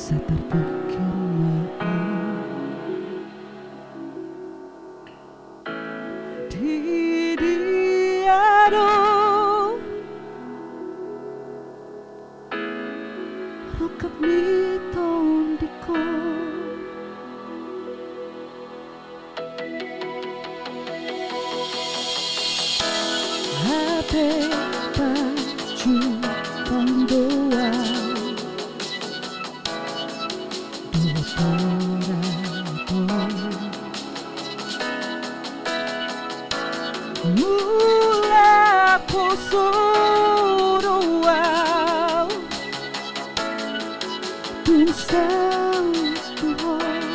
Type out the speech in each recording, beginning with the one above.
Saya terpikir maaf di diado rukap niton diko HP baju pangdoa mula posuruau pinsang Tuhan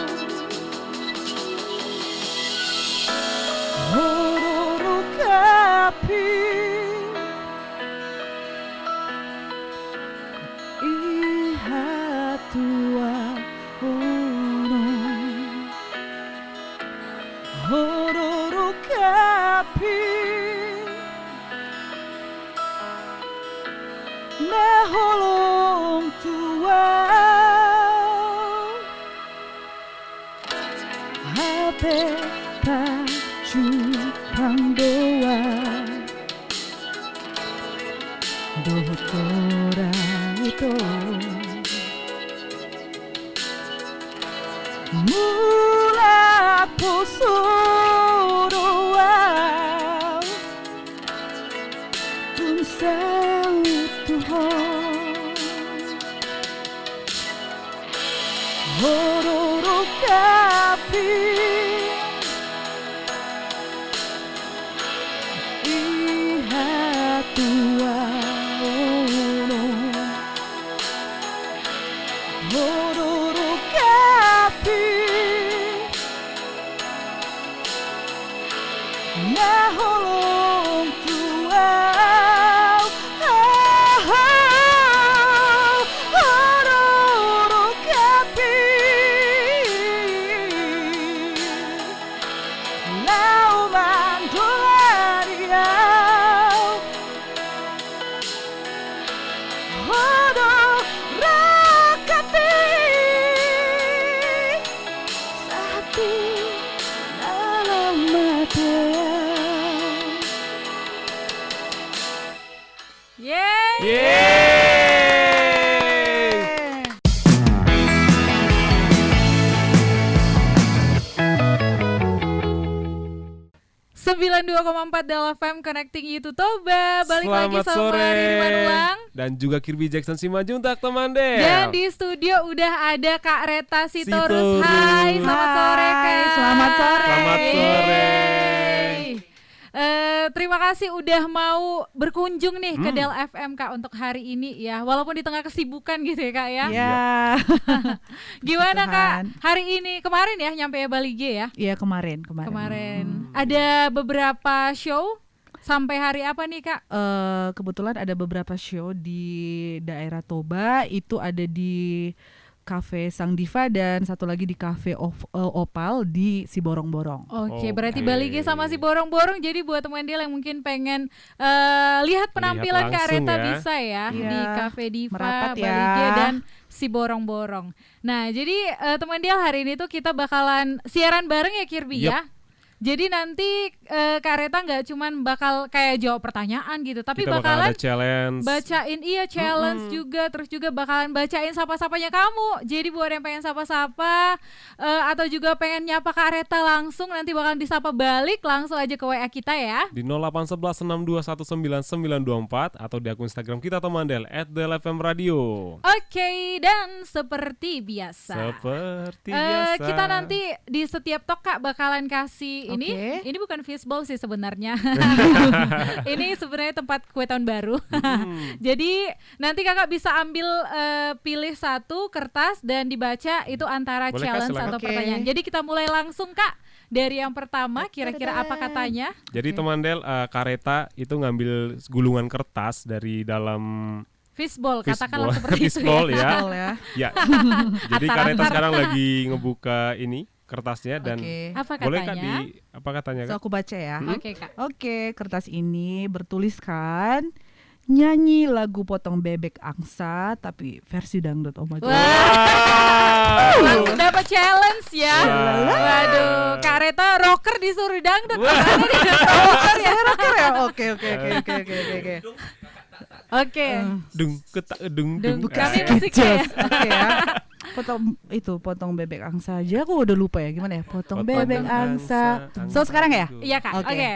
hororo kapi iha tua hororo kapi na holong tua HP baju pangdoa doktora itu mula posuruau tunsau Tuhan hororo kapi iha tua hororo kapi na holong tua hororo kapi lau mandolariau hororo kapi satu dalam mata. Yeay! 92,4 Del FM Connecting You to Toba. Balik lagi Selamat sama sore. Ridwan Ulang. Dan juga Kirby Jackson Simajuntak teman deh. Dan di studio udah ada Kak Reta Sitorus. Sitorus. Hai, selamat sore Kak. Selamat sore. Selamat sore. Terima kasih udah mau berkunjung nih ke Del FM Kak untuk hari ini ya. Walaupun di tengah kesibukan gitu ya Kak ya. Ya. Gimana Tuhan. Kak hari ini? Kemarin ya nyampe Bali G ya? Iya kemarin. Ada beberapa show sampai hari apa nih Kak? Kebetulan ada beberapa show di daerah Toba. Itu ada di Cafe Sang Diva dan satu lagi di Cafe Opal di Siborong-Borong. Oke, berarti Oke. Bali G sama si Borong-Borong. Jadi buat teman dia yang mungkin pengen lihat penampilan Kak langsung Reta ya. bisa ya Iya, di Cafe Diva, merapat ya. Bali G dan si Borong-Borong. Nah, jadi teman dia hari ini tuh kita bakalan siaran bareng ya Kirby Yup. ya. Jadi nanti Kak Reta nggak cuman bakal kayak jawab pertanyaan gitu, tapi Kita bakal bakalan ada challenge. bacain challenge juga, terus juga bakalan bacain sapa-sapanya kamu. Jadi buat yang pengen sapa-sapa atau juga pengen nyapa Kak Reta langsung, nanti bakalan disapa balik, langsung aja ke WA kita ya. Di 0811621994 atau di akun Instagram kita teman Del @delfmradio. Oke, dan seperti biasa. Seperti biasa. Kita nanti di setiap talk Kak bakalan kasih Oke. ini bukan fishbowl sih sebenarnya. Ini sebenarnya tempat kue tahun baru. Jadi nanti Kakak bisa ambil pilih satu kertas dan dibaca itu antara Boleh, Kak, challenge silakan. atau Oke. pertanyaan. Jadi kita mulai langsung Kak dari yang pertama, kira-kira apa katanya? Jadi teman Del, Kak Reta itu ngambil gulungan kertas dari dalam Fishbowl, katakanlah Fishbowl. seperti itu Fishbowl, ya. ya. Betul ya. Ya. Jadi Kak Reta sekarang lagi ngebuka ini kertasnya dan Oke. Apa boleh Kak katanya? apa katanya So Kak? aku baca ya. Oke Kak. Oke, kertas ini bertuliskan nyanyi lagu Potong Bebek Angsa tapi versi dangdut Om Ajo. Wah, langsung dapat challenge ya. Wah. Waduh, Kak Reta rocker disuruh dangdut. Rocker ya? Oke. Oke. Dung ketak dung Dung. dung. Kami Ah. musiknya ya. Oke ya. Potong bebek angsa aja aku udah lupa ya gimana ya? Potong bebek angsa. So sekarang ya? Iya Kak. Oke. Oke.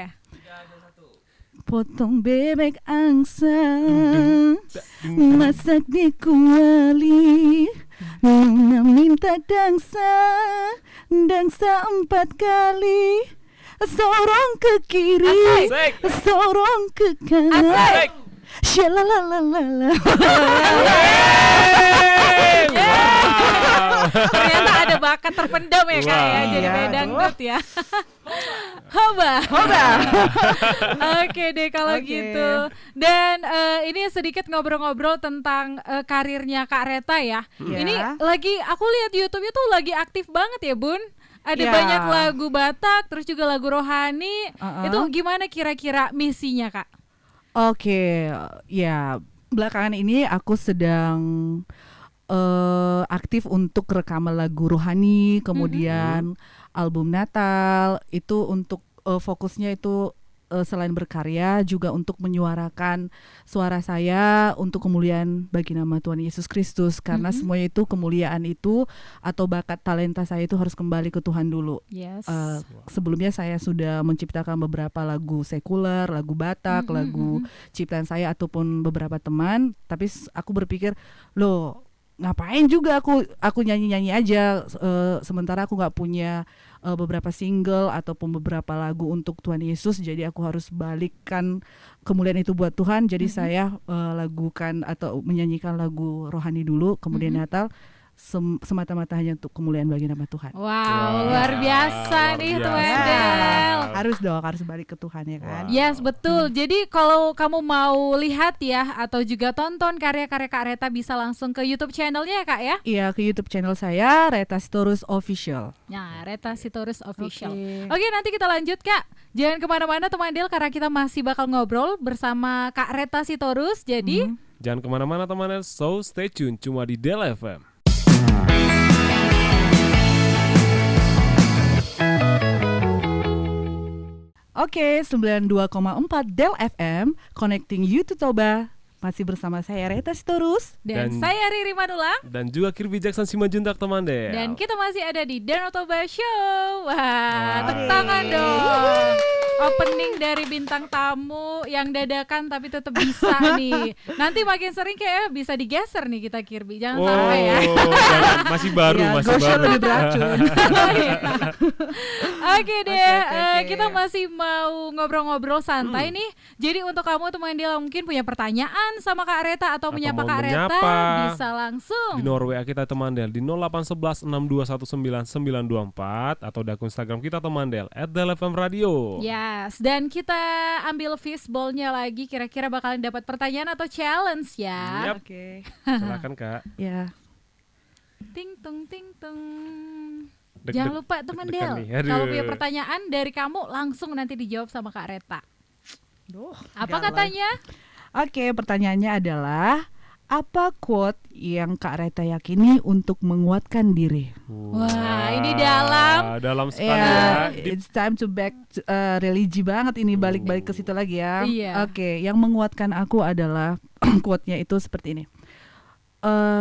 Potong bebek angsa masak di kuali Nona minta dangsa 4 kali sorong ke kiri Asik. sorong ke kanan Asik. Shalalalala. Ternyata ada bakat terpendam ya Kak ya, Wah. jadi Iya, kayak dangdut ya. Hoba. Oke deh kalau Oke. gitu. Dan ini sedikit ngobrol-ngobrol tentang karirnya Kak Reta ya. Iya. Ini lagi aku lihat YouTube-nya tuh lagi aktif banget ya Bun. Ada Iya. banyak lagu Batak, terus juga lagu rohani. Uh-uh. Itu gimana kira-kira misinya Kak? Oke, ya belakangan ini aku sedang aktif untuk rekaman lagu rohani, kemudian album Natal. Itu untuk fokusnya itu selain berkarya juga untuk menyuarakan suara saya untuk kemuliaan bagi nama Tuhan Yesus Kristus, karena semuanya itu kemuliaan itu atau bakat talenta saya itu harus kembali ke Tuhan dulu. Yes. Sebelumnya saya sudah menciptakan beberapa lagu sekuler, lagu Batak, lagu ciptaan saya ataupun beberapa teman. Tapi aku berpikir, loh ngapain juga aku nyanyi-nyanyi aja, sementara aku nggak punya beberapa single ataupun beberapa lagu untuk Tuhan Yesus. Jadi aku harus balikkan kemuliaan itu buat Tuhan. Jadi saya lagukan atau menyanyikan lagu rohani dulu, kemudian Natal semata-mata hanya untuk kemuliaan bagi nama Tuhan. Wow, luar biasa luar nih biasa. Tuendel. Harus dong, harus balik ke Tuhan ya kan. Wow. Yes, betul. Jadi kalau kamu mau lihat ya atau juga tonton karya-karya Kak Reta bisa langsung ke YouTube channelnya ya Kak ya. Iya, ke YouTube channel saya Reta Sitorus Official. Nah, Reta Sitorus Official. Oke. Oke, nanti kita lanjut Kak. Jangan kemana-mana teman Del karena kita masih bakal ngobrol bersama Kak Reta Sitorus. Jadi Jangan kemana-mana teman-teman, so stay tune cuma di Del FM. Oke, 92,4 Del FM, connecting you to Toba. Masih bersama saya Reta Sitorus. dan Dan- saya Riri Manulang. Dan juga Kirby Jackson Simanjuntak teman Del. Dan kita masih ada di Danau Toba Show. Wah, Wah. tepuk tangan dong. Opening dari bintang tamu yang dadakan tapi tetap bisa nih. Nanti makin sering kayak bisa digeser nih kita Kirby. Jangan sampai ya. jangan, masih baru, Ya, masih gosnya baru. lebih beracun. Oh, iya. Oke deh, Oke. kita masih mau ngobrol-ngobrol santai nih. Jadi untuk kamu teman Del yang mungkin punya pertanyaan sama Kak Reta atau menyapa mau Kak Reta, menyapa. bisa langsung. Di nomor WA kita teman Del di 0811 6219924 atau di akun Instagram kita teman Del @delfmradio. Yes, dan kita ambil fishball-nya lagi. Kira-kira bakalan dapat pertanyaan atau challenge ya. Yap. Oke. Silakan Kak. Ya. Ting tung ting tung. Deg-deg- Jangan lupa teman deg-degan Del, nih. Aduh. kalau punya pertanyaan dari kamu langsung nanti dijawab sama Kak Reta. Apa galau. katanya? Oke, pertanyaannya adalah apa quote yang Kak Reta yakini untuk menguatkan diri? Wah, ini dalam. Dalam sekali Ya, ya. Deep. it's time to back to, religi banget ini, balik-balik ke situ lagi ya. Iya. Oke, yang menguatkan aku adalah quote-nya itu seperti ini.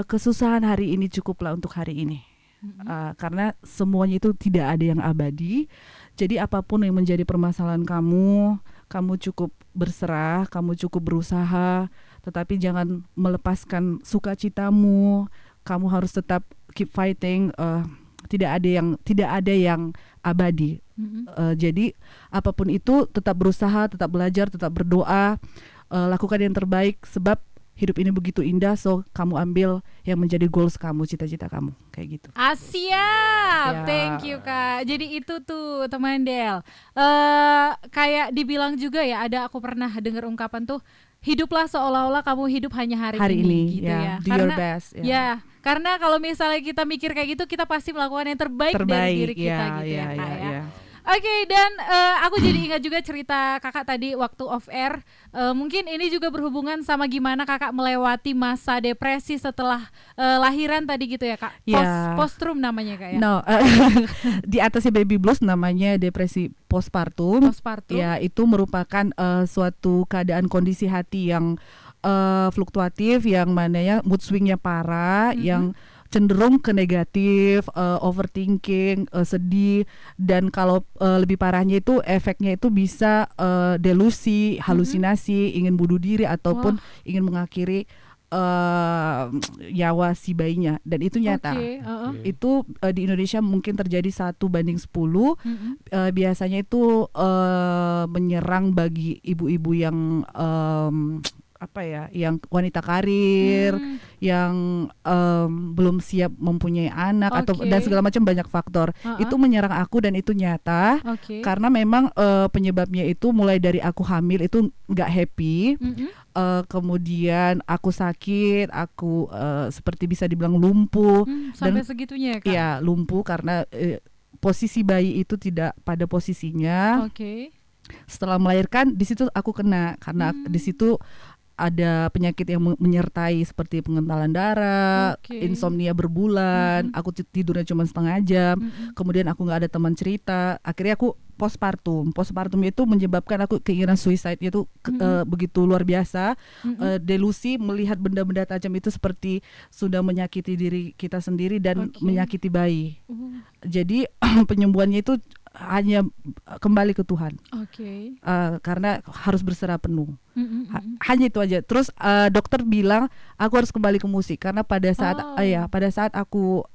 Kesusahan hari ini cukuplah untuk hari ini. Karena semuanya itu tidak ada yang abadi. Jadi apapun yang menjadi permasalahan kamu cukup berserah, kamu cukup berusaha, tetapi jangan melepaskan sukacitamu. Kamu harus tetap keep fighting. Tidak ada yang abadi. Jadi apapun itu tetap berusaha, tetap belajar, tetap berdoa, lakukan yang terbaik sebab hidup ini begitu indah. So kamu ambil yang menjadi goals kamu, cita-cita kamu, kayak gitu. Siap, Ya. thank you Kak. Jadi itu tuh teman Del. Kayak dibilang juga ya, ada aku pernah dengar ungkapan tuh, hiduplah seolah-olah kamu hidup hanya hari ini gitu ya. Do your best. Ya, karena kalau misalnya kita mikir kayak gitu, kita pasti melakukan yang terbaik dari diri kita gitu ya Kak ya. Oke, dan aku jadi ingat juga cerita kakak tadi waktu off air. Mungkin ini juga berhubungan sama gimana kakak melewati masa depresi setelah lahiran tadi gitu ya kak. Ya. Postrum namanya kak ya. No, di atasnya baby blues namanya depresi postpartum. Postpartum. Ya, itu merupakan suatu keadaan kondisi hati yang fluktuatif, yang mananya mood swingnya parah, yang cenderung ke negatif, overthinking, sedih, dan kalau lebih parahnya itu efeknya itu bisa delusi, halusinasi, ingin bunuh diri ataupun ingin mengakhiri nyawa si bayinya, dan itu nyata. Itu di Indonesia mungkin terjadi 1:10. Biasanya itu menyerang bagi ibu-ibu yang yang wanita karir, yang belum siap mempunyai anak atau dan segala macam, banyak faktor. Itu menyerang aku dan itu nyata. Karena memang penyebabnya itu mulai dari aku hamil itu nggak happy. Kemudian aku sakit, aku seperti bisa dibilang lumpuh. Sampai Dan segitunya ya kak? Ya, lumpuh karena posisi bayi itu tidak pada posisinya. Setelah melahirkan di situ aku kena, karena di situ ada penyakit yang menyertai seperti pengentalan darah, insomnia berbulan, aku tidurnya cuma setengah jam, kemudian aku nggak ada teman cerita, akhirnya aku postpartum. Postpartum itu menyebabkan aku keinginan suicide itu begitu luar biasa, delusi melihat benda-benda tajam itu seperti sudah menyakiti diri kita sendiri dan menyakiti bayi. Jadi penyembuhannya itu hanya kembali ke Tuhan, karena harus berserah penuh. Hanya itu aja. Terus dokter bilang aku harus kembali ke musik karena pada saat aku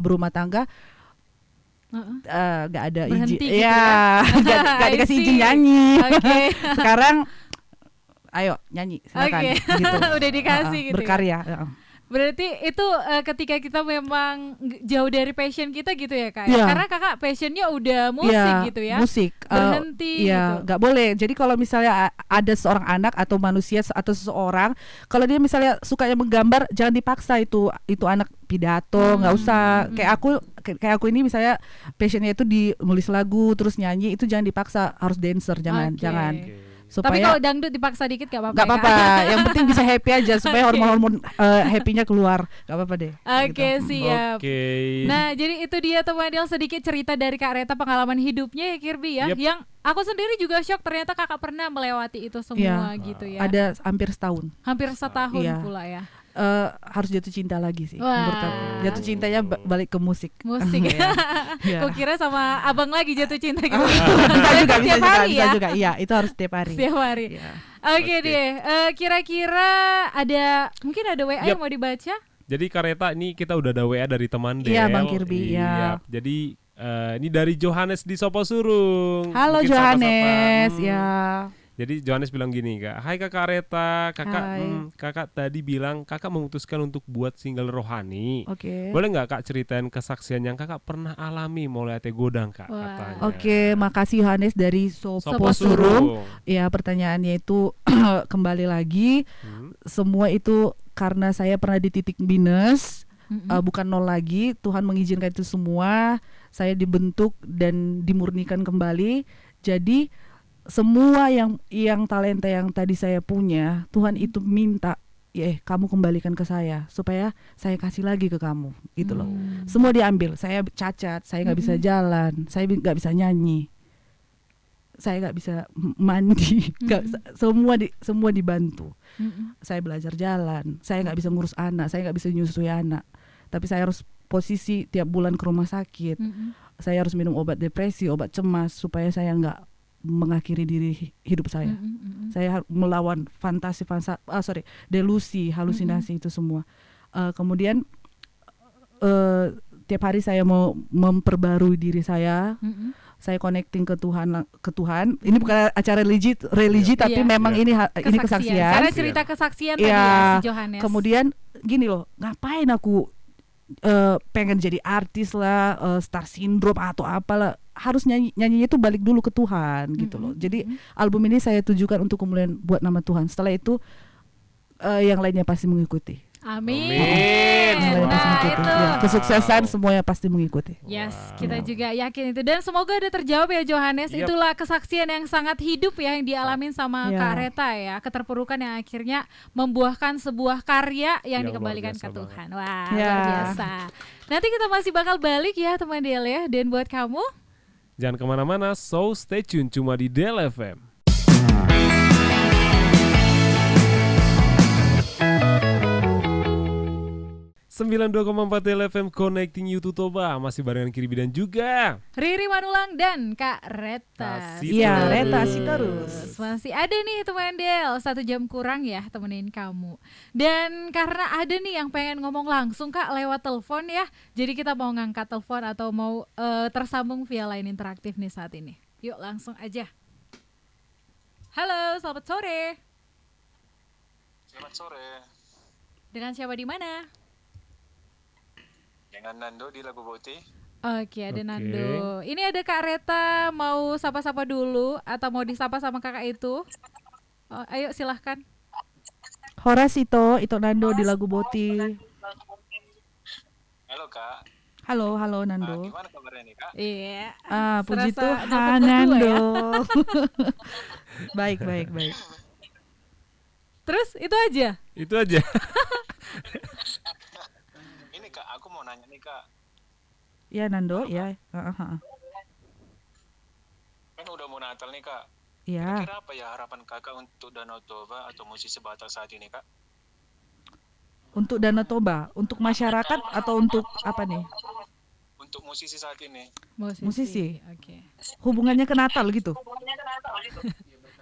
berumah tangga gak ada izin, gitu ya? Gak dikasih izin nyanyi. Sekarang ayo nyanyi silakan. Gitu. Udah dikasih gitu. Berkarya. Berarti itu ketika kita memang jauh dari passion kita gitu ya kak? Karena kakak passionnya udah musik gitu ya? Musik. Berhenti gitu. Gak boleh. Jadi kalau misalnya ada seorang anak atau manusia atau seseorang, kalau dia misalnya sukanya menggambar, jangan dipaksa itu anak pidato, nggak usah. Kayak aku ini misalnya passionnya itu di nulis lagu terus nyanyi, itu jangan dipaksa harus dancer, jangan. Supaya, tapi kalau dangdut dipaksa dikit gak apa-apa. Gak apa-apa, yang penting bisa happy aja supaya hormon-hormon happy-nya keluar. Gak apa-apa deh. Siap. Nah, jadi itu dia teman Del, sedikit cerita dari Kak Reta, pengalaman hidupnya ya Kirby ya. Yang aku sendiri juga shock, ternyata kakak pernah melewati itu semua gitu ya. Ada hampir setahun. Hampir setahun pula ya. Harus jatuh cinta lagi sih menurut aku. Jatuh cintanya balik ke musik. Kok kira sama abang lagi jatuh cinta gitu. Bisa juga. Iya, itu harus setiap hari. Oke deh. Kira-kira mungkin ada WA yang mau dibaca? Jadi Kak Reta, ini kita udah ada WA dari teman Del. Iya Bang Kirby. Jadi ini dari Johannes di Soposurung. Halo mungkin Johannes. Jadi Johannes bilang gini, Kak. Hai Kakak Reta, kakak tadi bilang kakak memutuskan untuk buat single rohani. Boleh nggak Kak ceritain kesaksian yang kakak pernah alami mulai godang Kak? Katanya. Makasih Johannes dari Soposurung. Ya, pertanyaannya itu kembali lagi, semua itu karena saya pernah di titik minus, bukan nol lagi. Tuhan mengizinkan itu semua, saya dibentuk dan dimurnikan kembali. Jadi semua yang talenta yang tadi saya punya, Tuhan itu minta, kamu kembalikan ke saya supaya saya kasih lagi ke kamu, gitu loh. Semua diambil. Saya cacat, saya nggak bisa jalan, saya nggak bisa nyanyi, saya nggak bisa mandi, semua dibantu. Saya belajar jalan, saya nggak bisa ngurus anak, saya nggak bisa nyusui anak, tapi saya harus posisi tiap bulan ke rumah sakit. Saya harus minum obat depresi, obat cemas supaya saya nggak mengakhiri diri hidup saya. Saya melawan delusi, halusinasi itu semua. Kemudian tiap hari saya mau memperbarui diri saya. Saya connecting ke Tuhan. Ini bukan acara religi tapi memang ini kesaksian. Karena cerita kesaksian tadi ya si Johannes. Kemudian gini loh, ngapain aku pengen jadi artis lah, star syndrome atau apalah, harus nyanyinya itu balik dulu ke Tuhan gitu loh. Jadi album ini saya tujukan untuk kemudian buat nama Tuhan. Setelah itu yang lainnya pasti mengikuti. Amin. pasti mengikuti. Ya, kesuksesan semuanya pasti mengikuti. Yes, kita juga yakin itu dan semoga udah terjawab ya Johannes. Itulah kesaksian yang sangat hidup ya yang dialamin sama Kak Reta ya, keterpurukan yang akhirnya membuahkan sebuah karya yang dikembalikan ke Tuhan. Wah, luar biasa. Nanti kita masih bakal balik ya teman Del ya. Dan buat kamu jangan kemana-mana, so stay tune cuma di Del FM. 92,4 Del FM Connecting You to Toba. Masih barengan Kiribi dan juga Riri Manulang dan Kak Reta. Iya, Reta sih terus. Masih ada nih teman Del, 1 jam kurang ya temenin kamu. Dan karena ada nih yang pengen ngomong langsung Kak lewat telepon ya. Jadi kita mau ngangkat telepon atau mau tersambung via line interaktif nih saat ini. Yuk langsung aja. Halo, selamat sore. Selamat sore. Dengan siapa di mana? Dengan Nando di Lagu Boti. Oke, ada Nando. Ini ada Kak Reta, mau sapa-sapa dulu atau mau disapa sama kakak itu? Oh, ayo silahkan. Horas itu Nando di Lagu Boti. Halo Kak. Halo Nando. Gimana kabarnya nih Kak? Iya. Puji Tuhan Nando. Ya? Baik. Terus itu aja? Itu aja. Ini Kak, aku mau nanya nih Kak. Ya Nando, ya. Kan udah mau Natal nih Kak. Iya. Kira-kira apa ya harapan Kakak untuk Danau Toba atau musisi Batak saat ini Kak? Untuk Danau Toba, untuk masyarakat atau untuk apa nih? Untuk musisi saat ini. Musisi. Oke. Hubungannya ke Natal gitu.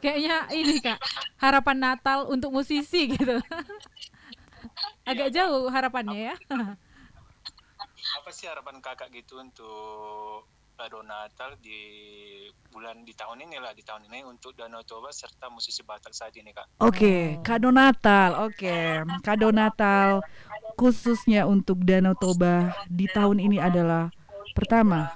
Kayaknya ini Kak, harapan Natal untuk musisi gitu. Agak jauh harapannya ya. Apa sih harapan Kakak gitu untuk kado Natal di tahun ini untuk Danau Toba serta musisi Batak saat ini Kak? Oke, kado Natal. Kado Natal khususnya untuk Danau Toba di tahun ini adalah pertama,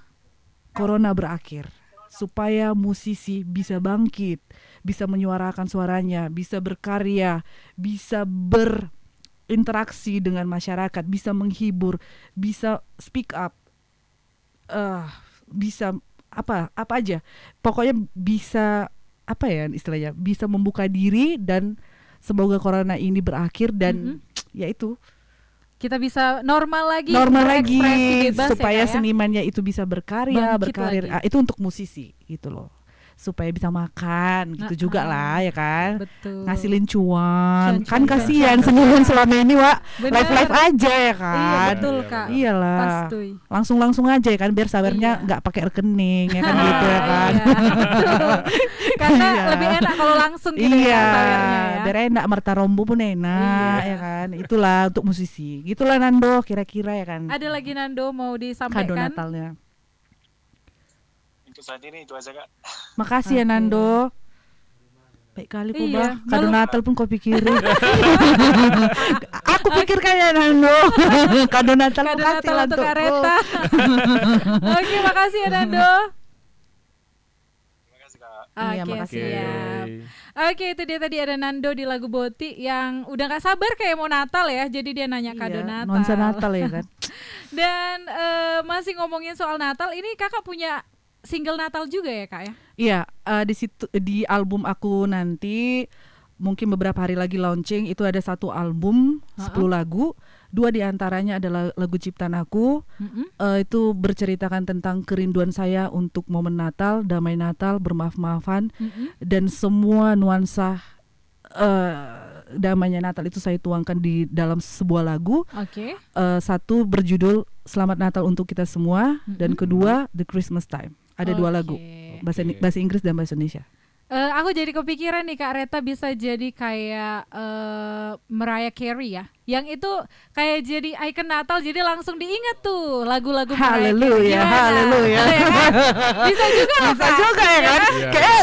Corona berakhir supaya musisi bisa bangkit, bisa menyuarakan suaranya, bisa berkarya, bisa berinteraksi dengan masyarakat, bisa menghibur, bisa speak up, bisa apa aja, pokoknya bisa apa ya istilahnya, bisa membuka diri dan semoga corona ini berakhir dan yaitu kita bisa normal lagi bebas, supaya ya, senimannya itu bisa berkarya, berkarir. Itu untuk musisi gitu loh. Supaya bisa makan gitu juga lah ya kan. Betul. Ngasilin cuan. Kan kasihan seniman selama ini live aja ya kan. Iya betul Kak. Iyalah. Pasti. Langsung aja ya kan biar sawernya nggak pakai rekening ya kan gitu ya kan. Karena lebih enak kalau langsung gitu ya sawernya ya. Biar enak, Marta Rombo pun enak ya kan. Itulah untuk musisi. Gitulah Nando kira-kira ya kan. Ada lagi Nando mau disampaikan? Kado Natalnya. Untuk saat ini itu aja Kak. Makasih ya Nando. Baik kali kok bah. Kado Natal pun kau pikirin. Aku pikir kayak Nando. Kado Natal untuk Kak Reta. Oke, makasih ya Nando. Terima kasih Kak. Iya, makasih ya. Oke, itu dia tadi ada Nando di Lagu Boti yang udah gak sabar kayak mau Natal ya. Jadi dia nanya kado Natal. Nuansa Natal ya kan. Dan masih ngomongin soal Natal, ini kakak punya single Natal juga ya Kak ya? Iya, di situ di album aku nanti mungkin beberapa hari lagi launching itu ada 1 album 10 lagu, 2 diantaranya adalah lagu ciptaan aku. Itu berceritakan tentang kerinduan saya untuk momen Natal, damai Natal, bermaaf-maafan dan semua nuansa damainya Natal itu saya tuangkan di dalam sebuah lagu. Satu berjudul Selamat Natal untuk kita semua dan kedua The Christmas Time. Ada 2 lagu, bahasa Inggris dan bahasa Indonesia. Aku jadi kepikiran nih Kak Reta bisa jadi kayak Mariah Carey ya, yang itu kayak jadi icon Natal, jadi langsung diingat tuh lagu-lagu Haleluya, haleluya. Bisa juga ya kan? Kayak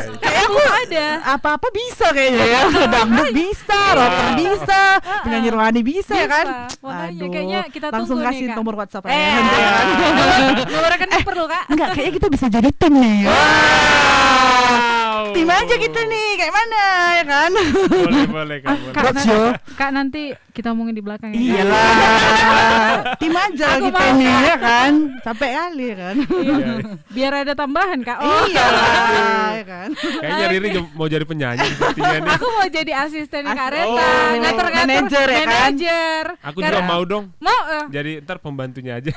aku ada apa-apa bisa kayaknya ya. Dangdut bisa, rocker bisa, penyanyi rohani bisa ya kan? Makanya kayaknya kita langsung tunggu kasih nih, nomor WhatsApp ya. Nomor rekening perlu Kak? Enggak, kayaknya kita bisa jadi tim nih. Tim aja kita nih, kayak mana ya kan? Boleh Kak. Kak nanti kita omongin di belakang ya. Iyalah. Tim aja lagi pengen ya kan. Capek kali kan. Iya. Biar ada tambahan Kak. Iya ya kan. Kayaknya Riri mau jadi penyanyi sepertinya nih. Aku mau jadi asisten Kak Reta, ngatur-ngatur manajer ya kan. manajer. Aku juga mau dong. Mau Jadi ntar pembantunya aja.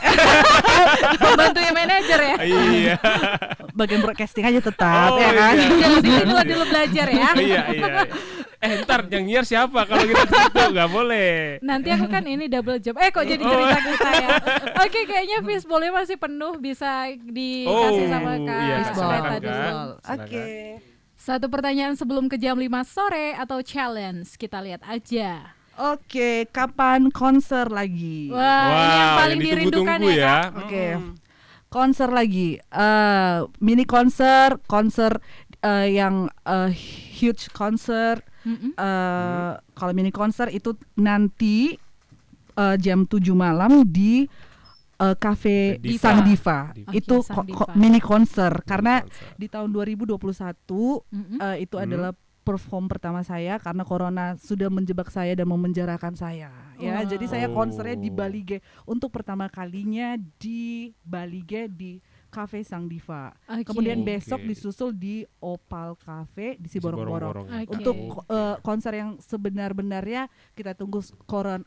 pembantunya manajer ya. Iya. Bagian broadcasting aja tetap ya kan. Jangan dulu belajar ya. Iya. Ntar yang nyiar siapa kalau kita gitu? Nggak boleh. Nanti aku kan ini double job. Kok jadi cerita kita ya. Oke, kayaknya fishbowl-nya masih penuh, bisa dikasih sama Kak iya, Reta silakan, dulu. Kak. Oke. Satu pertanyaan sebelum ke jam 5 sore atau challenge, kita lihat aja. Oke, kapan konser lagi? Wah, ini yang paling yang dirindukan ditunggu-tunggu ya, Kak. Oke. Konser lagi. Mini konser yang huge konser. Kalau mini konser itu nanti jam 7 malam di Cafe Diva. Sang Diva. Oke, Itu Sang Diva. mini konser karena konser. di tahun 2021 itu adalah perform pertama saya karena corona sudah menjebak saya dan memenjarakan saya. Ya, jadi saya konsernya di Bali G untuk pertama kalinya di Bali G di Cafe Sang Diva. Oke. Kemudian besok Oke. disusul di Opal Cafe di Siborong-Borong. Oke. Untuk konser yang sebenar-benarnya kita tunggu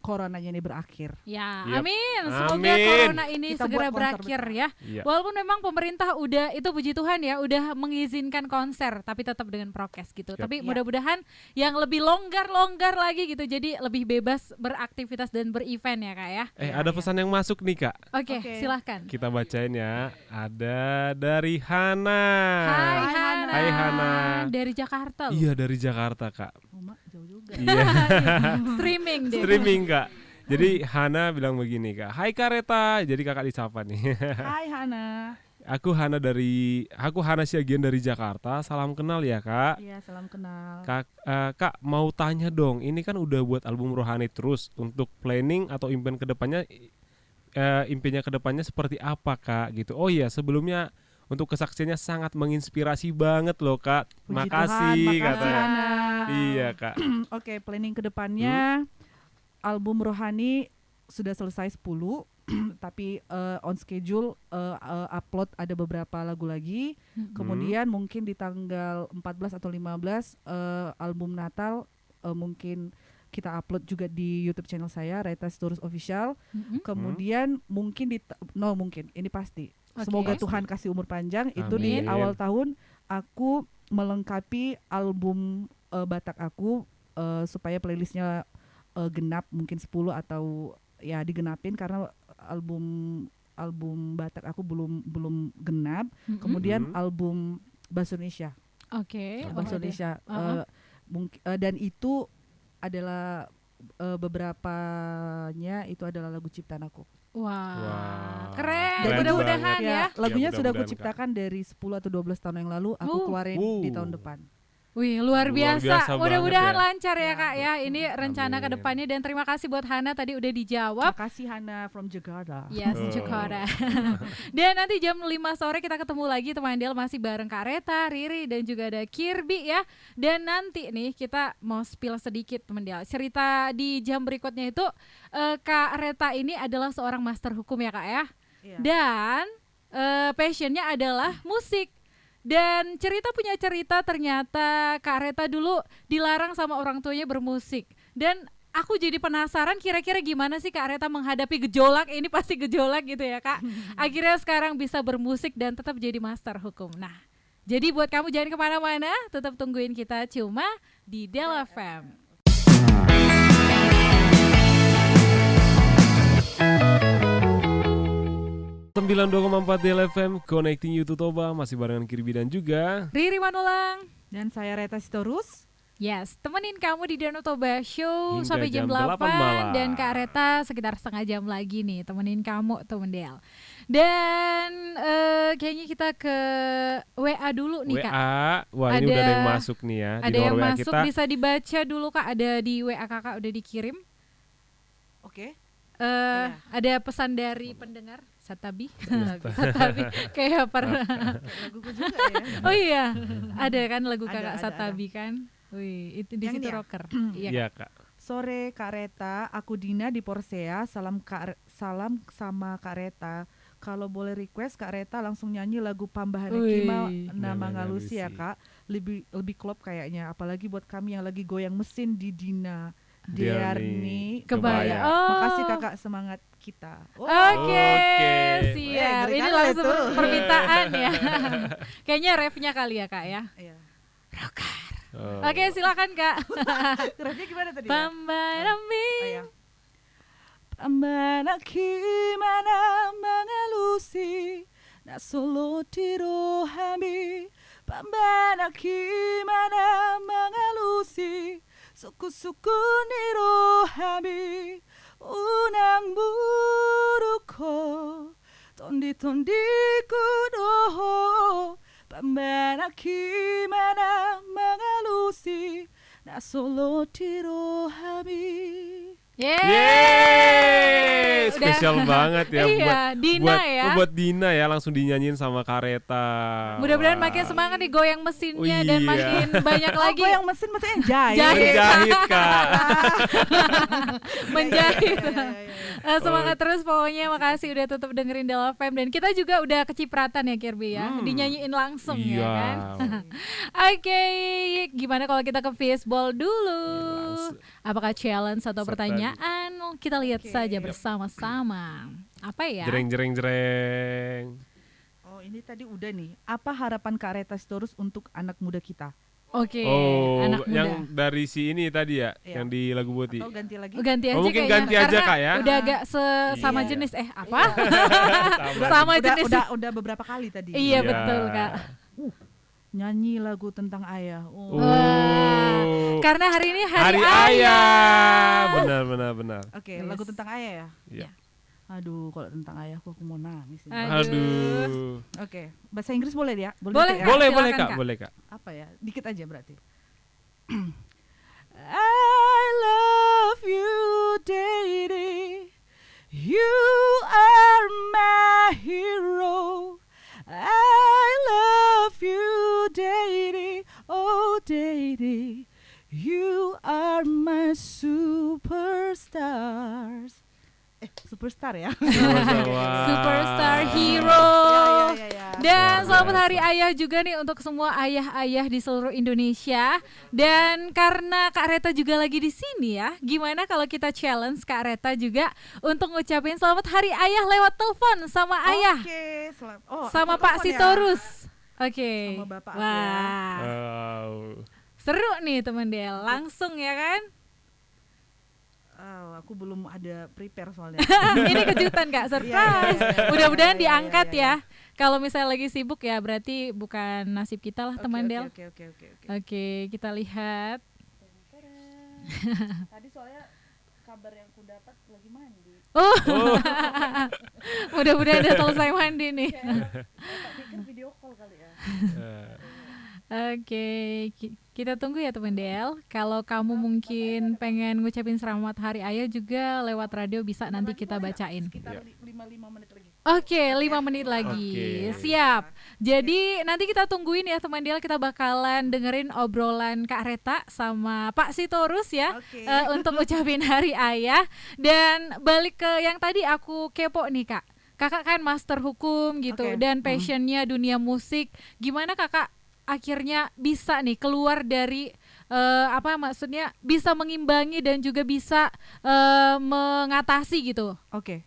coronanya ini berakhir. Ya, Yap. amin. Semoga Amin. corona ini Kita segera buat konser berakhir bersama. ya. Iya. Walaupun memang pemerintah udah, itu puji Tuhan ya, udah mengizinkan konser, tapi tetap dengan prokes gitu. Yap. Tapi Ya. mudah-mudahan yang lebih longgar lagi gitu, jadi lebih bebas beraktivitas dan berevent ya Kak ya. Ada pesan yang masuk nih Kak. Oke, Oke. silahkan. Kita bacain ya. Ada dari Hana. Hai Hai, Hana. Hai, Hana. Dari Jakarta loh. Iya, dari Jakarta Kak. Uma jauh juga. Iya. Streaming deh. Streaming Kak. Jadi Hana bilang begini Kak. Hai Kak Reta. Jadi kakak disapa nih. Hai Hana. Aku Hana Siagian dari Jakarta. Salam kenal ya Kak. Iya, salam kenal. Kak mau tanya dong. Ini kan udah buat album Rohani terus. Untuk planning atau impian kedepannya, impiannya kedepannya seperti apa Kak? Gitu. Oh iya, sebelumnya untuk kesaksiannya sangat menginspirasi banget loh Kak. Puji Makasih Tuhan, makasih katanya. Hana. Iya Kak. Oke, planning kedepannya album Rohani sudah selesai 10 tapi on schedule upload ada beberapa lagu lagi. Kemudian mungkin di tanggal 14 atau 15 album Natal mungkin kita upload juga di YouTube channel saya Reta Sitorus Official. Kemudian mungkin ini pasti. Oke. Semoga Tuhan kasih umur panjang. Itu di Amin. awal tahun aku melengkapi album Batak aku supaya playlistnya genap mungkin 10 atau ya digenapin karena album Batak aku belum genap. Kemudian album Bahasa Indonesia. Oke. Bahasa Indonesia dan itu adalah beberapanya itu adalah lagu ciptaan aku. Wah. Keren. Keren Mudah-mudahan banget. ya. Lagunya Ya, sudah aku mudah-mudahan, ciptakan dari 10 atau 12 tahun yang lalu, aku keluarin di tahun depan. Wih, luar Luar biasa biasa. Mudah-mudahan banget ya. lancar ya Kak ya. Ini rencana Amin. ke depannya, dan terima kasih buat Hana tadi udah dijawab. Makasih Hana from Jakarta. Yes, Jakarta. Dan nanti jam 5 sore kita ketemu lagi teman Del, masih bareng Kak Reta, Riri, dan juga ada Kirby ya. Dan nanti nih kita mau spill sedikit teman Del. Cerita di jam berikutnya itu Kak Reta ini adalah seorang master hukum ya Kak ya. Iya. Dan passionnya adalah musik. Dan punya cerita ternyata Kak Reta dulu dilarang sama orang tuanya bermusik. Dan aku jadi penasaran kira-kira gimana sih Kak Reta menghadapi gejolak, ini pasti gejolak gitu ya Kak. Akhirnya sekarang bisa bermusik dan tetap jadi master hukum. Nah, jadi buat kamu jangan kemana-mana, tetap tungguin kita cuma di Del FM. Sembilan 92,4 Del FM, connecting you to Toba, masih barengan Kirby dan juga Riri Manulang. Dan saya Reta Sitorus. Yes, temenin kamu di Danau Toba Show Hingga sampai jam jam 8 malam. dan Kak Reta sekitar setengah jam lagi nih temenin kamu temen Del. Dan kayaknya kita ke WA dulu nih Kak. Wah ini udah ada yang masuk nih ya. Ada di yang nomor WA masuk, kita. bisa dibaca dulu Kak, ada di WA Kakak udah dikirim. Oke. Ada pesan dari pendengar Satabi. Satabi kayak Laguku juga ya. Oh iya, ada kan lagu Ada, Kakak ada. Satabi kan. Wih, itu di Yang situ ini ya? rocker. Iya. Iya Kak. Sore Kak Reta, aku Dina di Porsea. Salam salam sama Kak Reta. Kalau boleh request Kak Reta langsung nyanyi lagu Pambahan Kima Nama Ngalusi ya Kak. Lebih klop kayaknya. Apalagi buat kami yang lagi goyang mesin di Dina Diarni Kebaya. Makasih Kakak, semangat kita. Oke, siap. Ini langsung permintaan ya. Kayaknya refnya kali ya Kak ya. Iya. Rocker. Oke, silakan Kak. Refnya gimana tadi? Pambahan Pambana kimana mengelusi na solo tirohami Pambana kimana mengelusi suku-suku nirohami unang buruko tondi-tondi kudoho Pambana kimana mengelusi na solo tirohami. Yeay, spesial banget ya. Iya, Dina ya. Buat Dina ya, langsung dinyanyiin sama Kak Reta. Mudah-mudahan makin semangat nih goyang mesinnya dan makin banyak lagi. Goyang mesinnya jahit. Menjahit Kak. Menjahit. Semangat terus pokoknya, makasih udah tetap dengerin Della FM dan kita juga udah kecipratan ya Kirby ya, dinyanyiin langsung ya kan. Oke, gimana kalau kita ke fishball dulu? Apakah challenge atau pertanyaan? Kita lihat saja bersama-sama. Apa ya? Jreng. Oh, ini tadi udah nih. Apa harapan Kak Reta Sitorus untuk anak muda kita? Oke, anak muda. Yang dari si ini tadi ya, yang di lagu Boti. Atau ganti lagi? Ganti aja mungkin kayaknya. ganti aja Kak ya. Udah agak sama jenis. Apa? Sama jenis. Udah beberapa kali tadi. Iya betul Kak. Nyanyi lagu tentang ayah. Karena hari ini hari ayah. Benar. Oke, lagu tentang ayah ya. Iya. Aduh, kalau tentang ayahku aku mau nangis. Aduh. Oke, bahasa Inggris boleh ya? Boleh Kak. Apa ya? Dikit aja berarti. I love you, Daddy. You are my hero. I love you, Daddy. Oh, Daddy. You are my superstars. Superstar ya. Superstar hero. Dan selamat hari ayah juga nih untuk semua ayah-ayah di seluruh Indonesia. Dan karena Kak Reta juga lagi di sini ya, gimana kalau kita challenge Kak Reta juga untuk ngucapin selamat hari ayah lewat telepon sama ayah. Sama Pak Sitorus. Oke. Sama Bapak Wow. Seru nih teman Del, langsung ya kan? Aku belum ada prepare soalnya. Ini kejutan Kak, surprise. Mudah-mudahan diangkat ya. Kalau misalnya lagi sibuk ya berarti bukan nasib kita lah teman Del. Oke, kita lihat. Tadi soalnya kabar yang ku dapat lagi mandi. Mudah-mudahan udah selesai mandi nih. Bikin video call kali ya. Oke, kita tunggu ya teman Del. Kalau kamu mungkin pengen ngucapin selamat hari ayah juga lewat radio bisa nanti kita bacain. Sekitar 5 menit lagi. Oke, 5 menit lagi. Siap. Jadi nanti kita tungguin ya teman Del, kita bakalan dengerin obrolan Kak Reta sama Pak Sitorus ya untuk ngucapin hari ayah. Dan balik ke yang tadi aku kepo nih Kak. Kakak kan master hukum gitu dan passionnya dunia musik. Gimana Kakak akhirnya bisa nih keluar dari maksudnya bisa mengimbangi dan juga bisa mengatasi gitu. Oke.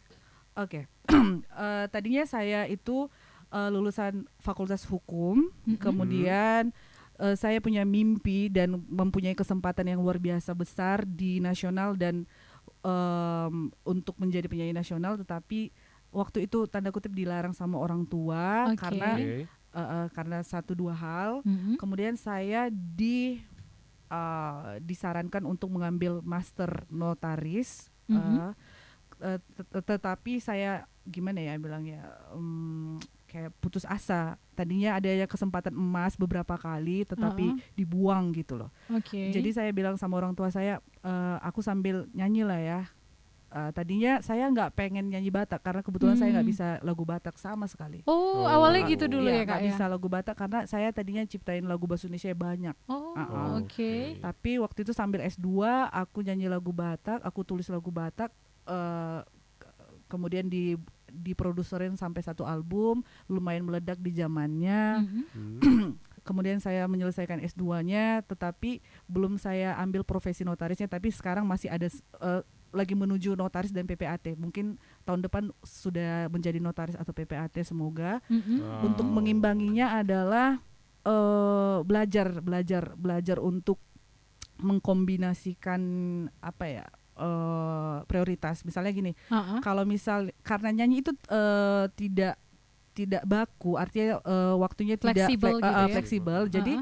Tadinya saya itu lulusan Fakultas Hukum, kemudian saya punya mimpi dan mempunyai kesempatan yang luar biasa besar di nasional dan untuk menjadi penyanyi nasional, tetapi waktu itu tanda kutip dilarang sama orang tua karena 1-2 hal. Kemudian saya disarankan untuk mengambil master notaris, tetapi saya gimana ya bilangnya, kayak putus asa. Tadinya ada kesempatan emas beberapa kali, tetapi dibuang gitu loh. Jadi saya bilang sama orang tua saya, aku sambil nyanyi lah ya. Tadinya saya nggak pengen nyanyi Batak karena kebetulan saya nggak bisa lagu Batak sama sekali. Awalnya gitu dulu ya Kak nggak bisa lagu Batak karena saya tadinya ciptain lagu bahasa Indonesia banyak. Tapi waktu itu sambil S2 aku nyanyi lagu Batak, aku tulis lagu Batak. kemudian diproduserin sampai 1 album, lumayan meledak di zamannya. Kemudian saya menyelesaikan S2-nya, tetapi belum saya ambil profesi notarisnya, tapi sekarang masih ada lagi menuju notaris dan PPAT. Mungkin tahun depan sudah menjadi notaris atau PPAT, semoga. Untuk mengimbanginya adalah belajar untuk mengkombinasikan prioritas. Misalnya gini, kalau misal karena nyanyi itu tidak baku, artinya waktunya tidak fleksibel. Jadi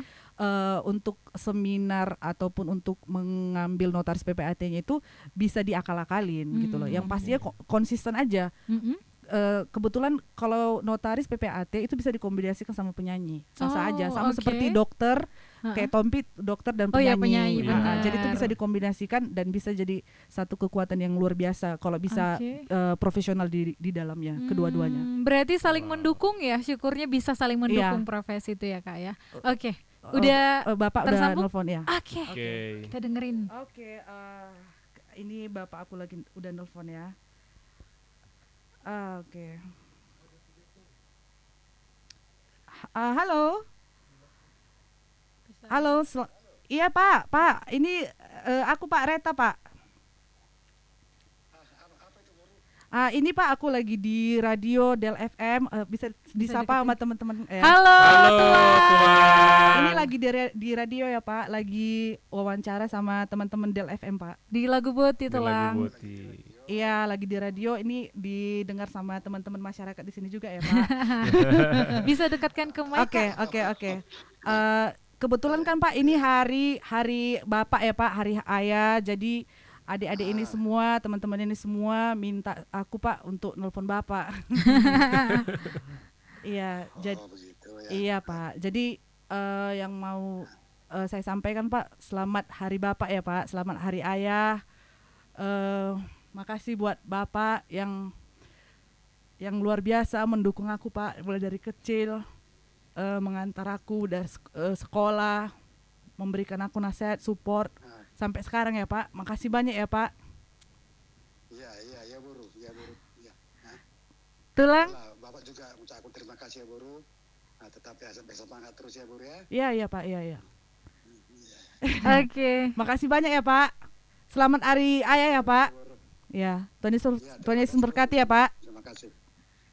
untuk seminar ataupun untuk mengambil notaris PPAT-nya itu bisa diakal-akalin gitu loh. Yang pastinya konsisten aja. Kebetulan kalau notaris PPAT itu bisa dikombinasikan sama penyanyi, sah-sah aja, sama seperti dokter, kayak Tompi dokter dan penyanyi. Jadi itu bisa dikombinasikan dan bisa jadi satu kekuatan yang luar biasa kalau bisa profesional di dalamnya, kedua-duanya. Berarti saling mendukung ya, syukurnya bisa saling mendukung profesi itu ya Kak ya. Oke. Udah Bapak tersambung? udah nelfon ya. Oke. Kita dengerin. Ini Bapak aku lagi udah nelfon ya. Oke. Halo. Halo. Iya Pak. Ini aku Pak Reta Pak. Ini Pak, aku lagi di radio Del FM, bisa disapa sama teman-teman. Halo Tuan. Ini lagi di radio ya Pak, lagi wawancara sama teman-teman Del FM Pak. Di Lagu Boti Tulang. Iya, lagi di radio, ini didengar sama teman-teman masyarakat di sini juga ya Pak. Bisa dekatkan ke mic. Oke. Kebetulan kan Pak, ini hari Bapak ya Pak, hari Ayah, jadi adik-adik ini semua, teman-teman ini semua minta aku Pak untuk nelpon Bapak. Iya, jadi iya Pak. Jadi yang mau saya sampaikan Pak, selamat Hari Bapak ya Pak, selamat Hari Ayah. Makasih buat Bapak yang luar biasa mendukung aku Pak, mulai dari kecil, mengantar aku dari sekolah, memberikan aku nasihat, support sampai sekarang ya Pak. Makasih banyak ya Pak. Iya Buru, ya. Tulang. Bapak juga ucapkan terima kasih ya Buru. Tetap ya semangat terus ya Buru ya. Iya Pak, iya. Oke. Makasih banyak ya Pak. Selamat Hari Ayah ya Pak. Ya, Tuhan Yesus berkati ya Pak. Terima kasih.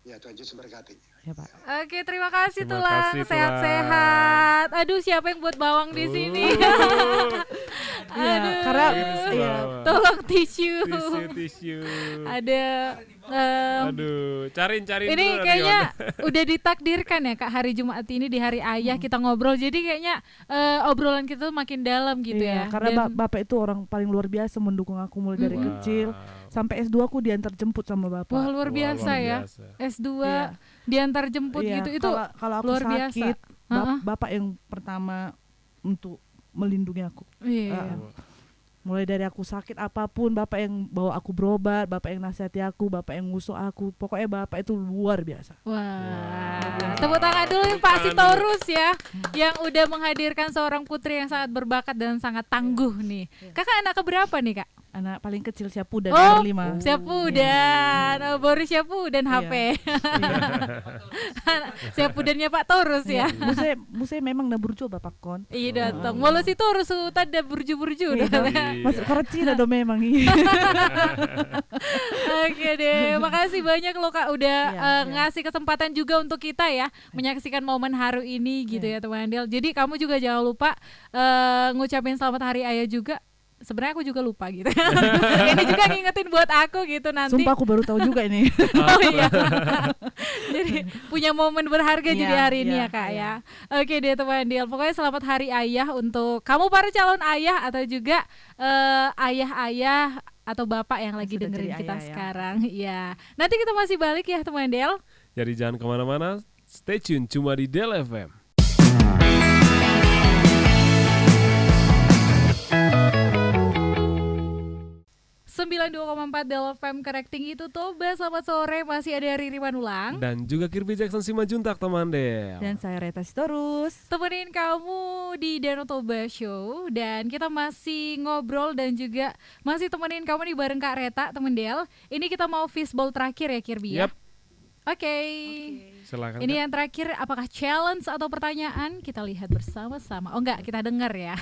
Ya, Tuhan Yesus berkati. Ya Pak. Oke, terima kasih Tulang. Sehat-sehat. Aduh, siapa yang buat bawang di sini? Aduh. Karena tolong tisu. Ada cariin ini dulu kayaknya udah ditakdirkan ya Kak, hari Jumat ini di hari Ayah kita ngobrol. Jadi kayaknya obrolan kita tuh makin dalam gitu ya. Karena Bapak itu orang paling luar biasa, mendukung aku mulai dari kecil sampai S2 aku diantar jemput sama Bapak. Wah, luar biasa ya. S2 diantar jemput gitu. Itu kalau aku luar sakit, biasa. Bapak yang pertama untuk melindungi aku. Mulai dari aku sakit apapun, Bapak yang bawa aku berobat, Bapak yang nasihati aku, Bapak yang ngusuk aku. Pokoknya Bapak itu luar biasa. Wah, tepuk tangan dulu Pak Sitorus ya, yang udah menghadirkan seorang putri yang sangat berbakat dan sangat tangguh nih. Kakak anak keberapa nih Kak? Anak paling kecil Syapudan, nomor 5. Syapudan, baru Syapudan HP. Syapudannya Pak Torus ya. Musai memang na burjo Bapak kon. Iya datang. Walau si Torus tadi burju-burju. Masuk Cina do memang. Oke deh, makasih banyak loh Kak udah ngasih kesempatan juga untuk kita ya menyaksikan momen haru ini gitu ya teman Del. Jadi kamu juga jangan lupa ngucapin selamat Hari Ayah juga. Sebenarnya aku juga lupa gitu. Ini juga ngingetin buat aku gitu nanti. Sumpah aku baru tahu juga ini. Oh iya. Jadi punya momen berharga jadi hari ini ya Kak ya. Oke deh teman Del. Pokoknya selamat Hari Ayah untuk kamu para calon ayah atau juga ayah-ayah atau bapak yang lagi dengerin kita sekarang. Iya. Nanti kita masih balik ya teman Del. Jadi jangan kemana-mana. Stay tune cuma di Del FM. 92,4 Del FM Connecting itu Toba. Selamat sore, masih ada Riri Manulang dan juga Kirby Jackson Simajuntak teman Del. Dan saya Reta Sitorus, temenin kamu di Danau Toba Show. Dan kita masih ngobrol dan juga masih temenin kamu nih bareng Kak Reta, temen Del. Ini kita mau fishbowl terakhir ya Kirby ya. Oke. Silakan. Ini yang terakhir, apakah challenge atau pertanyaan? Kita lihat bersama-sama. Oh enggak, kita dengar ya.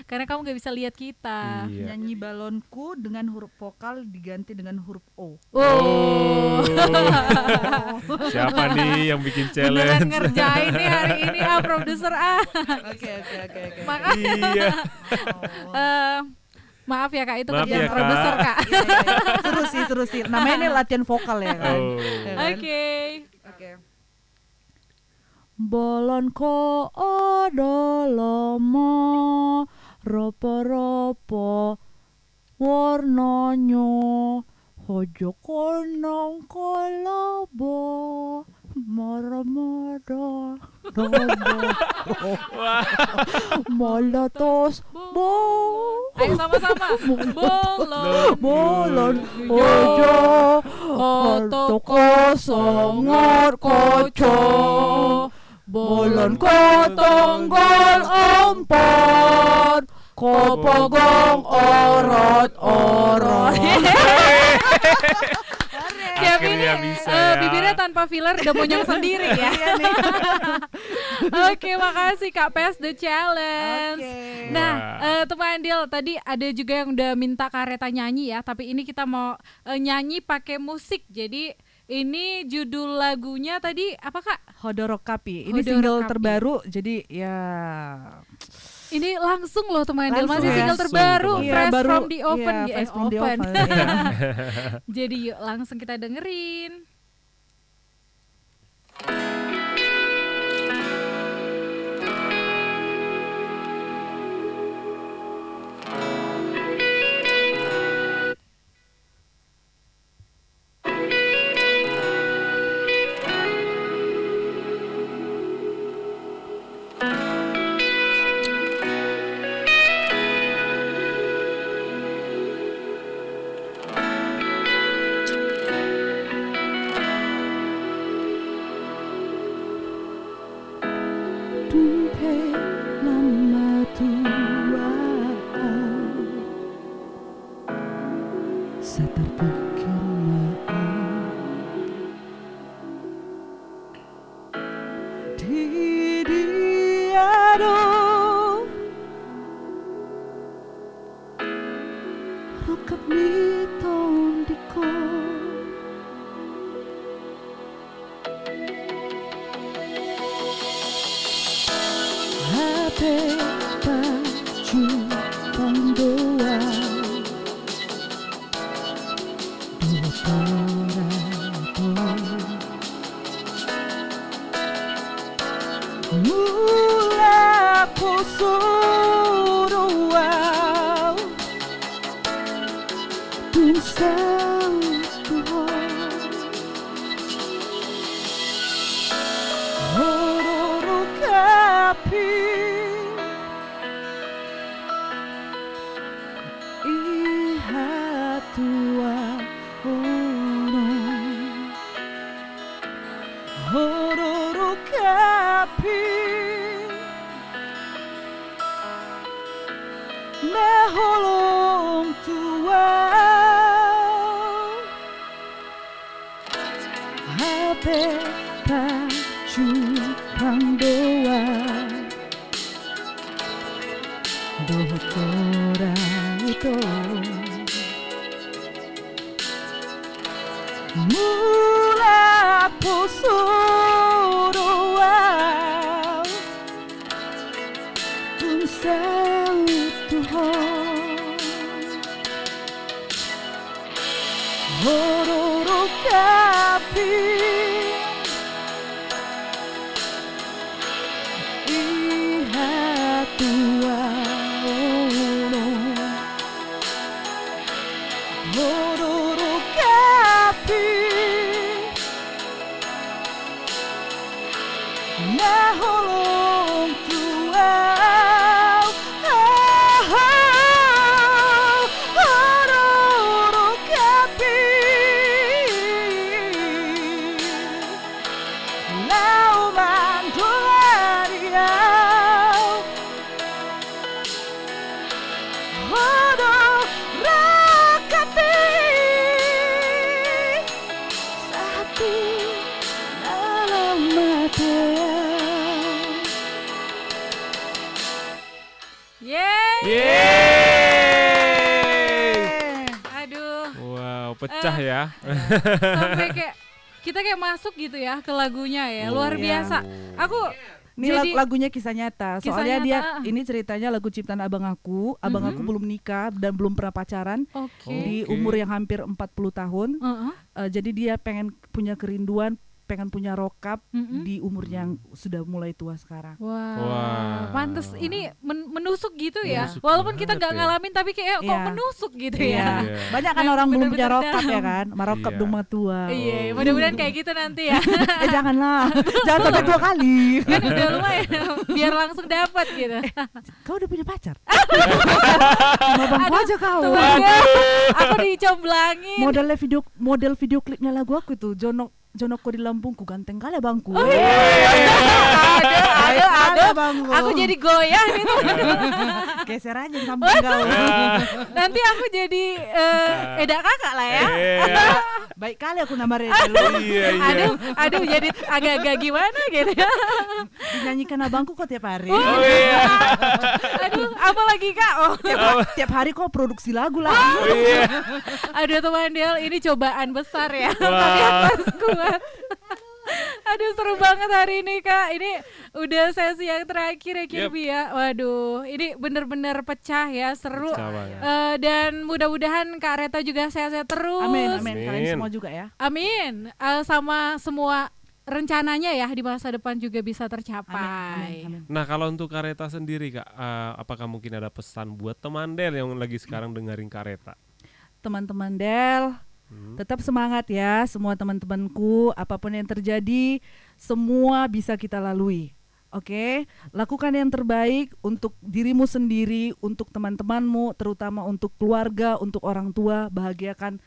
Karena kamu nggak bisa lihat kita. Iya. Nyanyi balonku dengan huruf vokal diganti dengan huruf O. Siapa nih yang bikin Beneran challenge? ngerjain nih hari ini produser Oke. Iya. Maaf ya Kak, itu Maaf kerjaan ya, Kak. produser Kak. Seru sih. Namanya ini latihan vokal ya kan. Oke. Bolonko odolomo ropo-ropo warnanya hojo konong kolobo moro-moro molotos Ayo sama-sama. bolon hojo hoto kosongot koco bolon kotonggol ompor kopogong orot-orot. Siap ini Akhirnya bisa ya. bibirnya tanpa filler udah monyong sendiri ya. Oke, makasih Kak Pes the challenge. Nah, teman Andil, tadi ada juga yang udah minta Kak Reta nyanyi ya, tapi ini kita mau nyanyi pakai musik. Jadi ini judul lagunya tadi apa Kak? Hodorokapi. Ini single terbaru, jadi ya ini langsung loh teman Andil, Langsung masih ya. single terbaru, Iya, fresh baru- from the oven. iya, fresh from the oven, iya. Jadi yuk langsung kita dengerin. Dumpe lama tua saya terpikir di diado rokap miton diko Hape baju pandoa Mula posuroa Dun sang Tuhan Hororo kapi Iha tua ono Hororo kapi Meholong tua Hape baju pangdoa Dotora itu Mula posuroa Dun sang Tuhan Hororo kapi Iha tua ono Hororo kapi Naholong tua hati dalam mata. Aduh. Wow, pecah ya. Sampai kayak kita kayak masuk gitu ya ke lagunya ya. Luar biasa. Aku ini jadi, lagunya kisah nyata. Soalnya nyata. dia ini ceritanya lagu ciptaan abang aku. Abang aku belum nikah dan belum pernah pacaran. Di umur yang hampir 40 tahun. Jadi dia pengen punya kerinduan, pengen punya rokap di umur yang sudah mulai tua sekarang. Wah. Pantes ini menusuk gitu ya. Menusuk Walaupun kita banget nggak ya. ngalamin tapi kayak kok menusuk gitu ya. Banyak kan Yang orang belum punya bener-bener rokap ya dalam. kan. Marokap rumah tua. Iya, mudah-mudahan kayak gitu nanti ya. Janganlah. Jangan sampai 2 kali. Kan udah lumayan biar langsung dapat gitu. Kau udah punya pacar? Sama bangku aja kau. Aku dicomblangin. Model video klipnya lagu aku itu Jonoko di Lampungku ganteng kali bangku. Ada bangku. Aku jadi goyah gitu. Geser aja di samping kau. Nanti aku jadi Eda kakak lah ya. Baik kali aku nama Reda lu. Aduh jadi agak-agak gimana gitu ya. Dinyanyikan abangku kok tiap hari. Aduh, apa lagi Kak? Tiap hari kok produksi lagu lah. Aduh teman Del, ini cobaan besar ya. Tapi aku harus kuat. Aduh seru banget hari ini Kak. Ini udah sesi yang terakhir ya Kirby ya. Waduh, ini bener-bener pecah ya, seru. Dan mudah-mudahan Kak Reta juga sehat-sehat terus. Amin. Kalian semua juga ya. Amin. Sama semua rencananya ya di masa depan juga bisa tercapai. Amin. Nah kalau untuk Kak Reta sendiri Kak, apakah mungkin ada pesan buat teman Del yang lagi sekarang dengerin Kak Reta? Teman-teman Del, tetap semangat ya semua teman-temanku, apapun yang terjadi semua bisa kita lalui. Oke, lakukan yang terbaik untuk dirimu sendiri, untuk teman-temanmu, terutama untuk keluarga, untuk orang tua, bahagiakan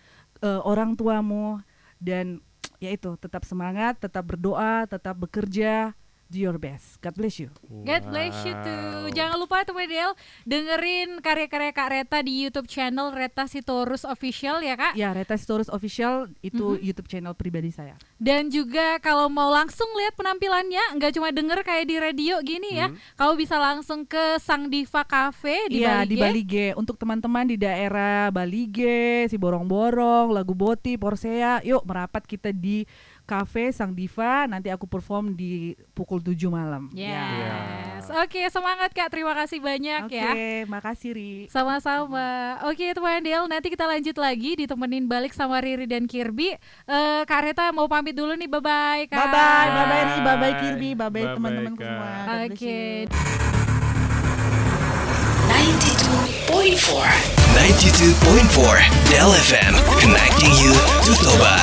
orang tuamu, dan ya itu, tetap semangat, tetap berdoa, tetap bekerja. Do your best. God bless you. God bless you too. Jangan lupa teman Del dengerin karya-karya Kak Reta di YouTube channel Reta Sitorus Official ya Kak. Ya, Reta Sitorus Official itu YouTube channel pribadi saya. Dan juga kalau mau langsung lihat penampilannya, nggak cuma denger kayak di radio gini ya, kamu bisa langsung ke Sang Diva Cafe di Balige. Di Balige. Untuk teman-teman di daerah Balige, si Borong-Borong, Lagu Boti, Porsea, yuk merapat kita di Cafe Sang Diva. Nanti aku perform di pukul 7 malam. Yes. Oke, semangat Kak. Terima kasih banyak ya. Oke, makasih Ri. Sama-sama. Oke, teman Del, nanti kita lanjut lagi ditemenin balik sama Riri dan Kirby. Kak Reta mau pamit dulu nih. Bye-bye Kak. Bye-bye Ri, bye-bye Kirby, bye-bye teman-temanku semua. Oke. 92.4 Del FM, connecting you to Toba.